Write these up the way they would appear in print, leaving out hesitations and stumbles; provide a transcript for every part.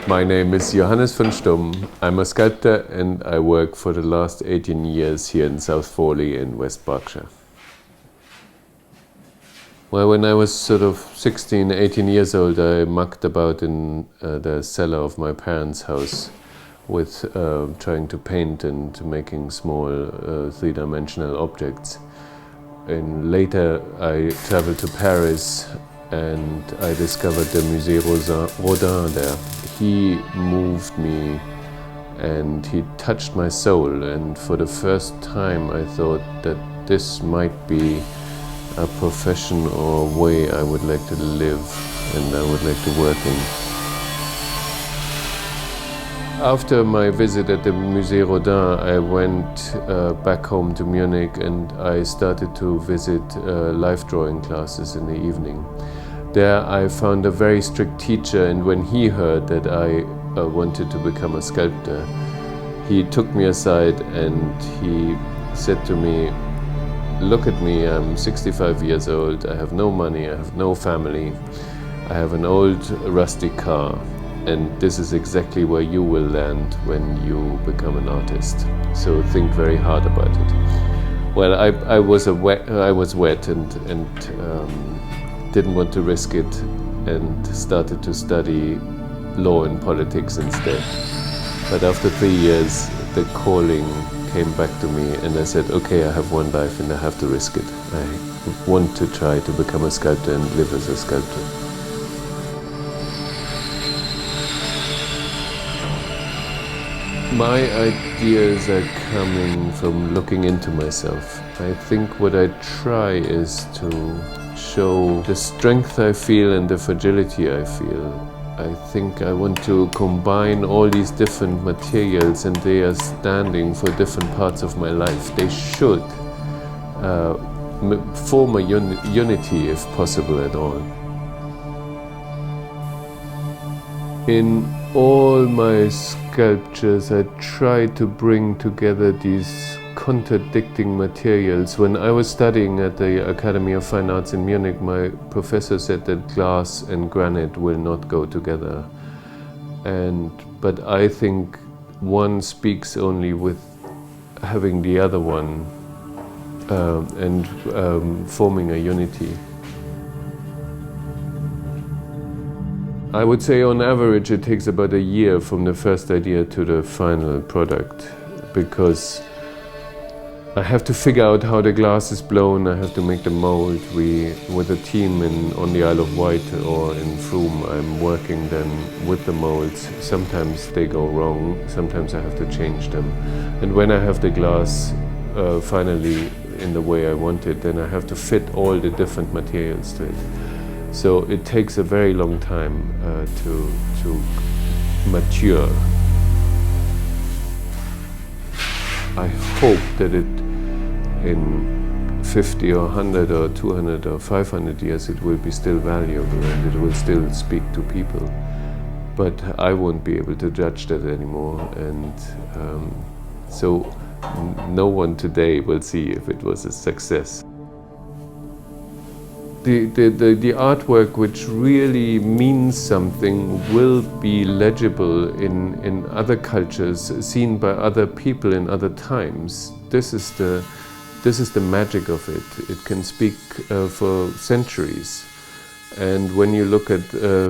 My name is Johannes von Stumm. I'm a sculptor and I work for the last 18 years here in South Fawley in West Berkshire. Well, when I was sort of 16, 18 years old, I mucked about in the cellar of my parents' house with trying to paint and making small three-dimensional objects. And later I traveled to Paris and I discovered the Musée Rodin there. He moved me and he touched my soul, and for the first time I thought that this might be a profession or way I would like to live and I would like to work in. After my visit at the Musée Rodin, I went back home to Munich and I started to visit life drawing classes in the evening. There I found a very strict teacher, and when he heard that I wanted to become a sculptor, he took me aside and he said to me, "Look at me, I'm 65 years old, I have no money, I have no family, I have an old rusty car, and this is exactly where you will land when you become an artist. So think very hard about it." Well, I was wet and didn't want to risk it, and started to study law and politics instead. But after 3 years, the calling came back to me and I said, okay, I have one life and I have to risk it. I want to try to become a sculptor and live as a sculptor. My ideas are coming from looking into myself. I think what I try is to show the strength I feel and the fragility I feel. I think I want to combine all these different materials, and they are standing for different parts of my life. They should form a unity if possible at all. In all my sculptures, I try to bring together these contradicting materials. When I was studying at the Academy of Fine Arts in Munich, my professor said that glass and granite will not go together. But I think one speaks only with having the other one and forming a unity. I would say on average it takes about a year from the first idea to the final product, because I have to figure out how the glass is blown, I have to make the mold. With a team on the Isle of Wight or in Frome, I'm working then with the molds. Sometimes they go wrong, sometimes I have to change them. And when I have the glass finally in the way I want it, then I have to fit all the different materials to it. So it takes a very long time to mature. I hope that in 50 or 100 or 200 or 500 years it will be still valuable and it will still speak to people. But I won't be able to judge that anymore, and so no one today will see if it was a success. The artwork which really means something will be legible in other cultures, seen by other people in other times. This is the magic of it. It can speak for centuries. And when you look at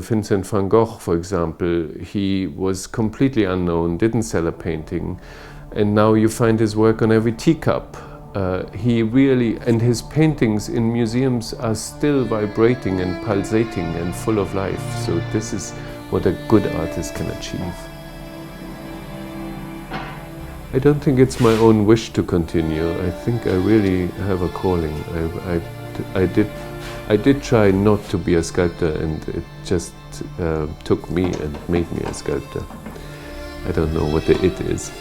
Vincent van Gogh, for example, he was completely unknown, didn't sell a painting, and now you find his work on every teacup. And his paintings in museums are still vibrating and pulsating and full of life. So this is what a good artist can achieve. I don't think it's my own wish to continue. I think I really have a calling. I did try not to be a sculptor, and it just took me and made me a sculptor. I don't know what the it is,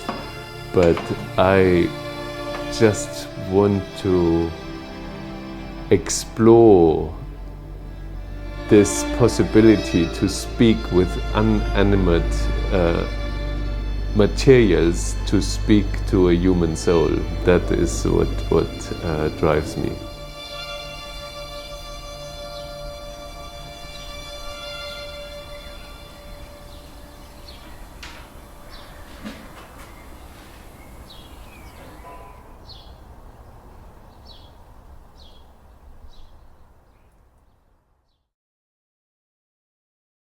but I just want to explore this possibility to speak with inanimate materials, to speak to a human soul. That is what drives me.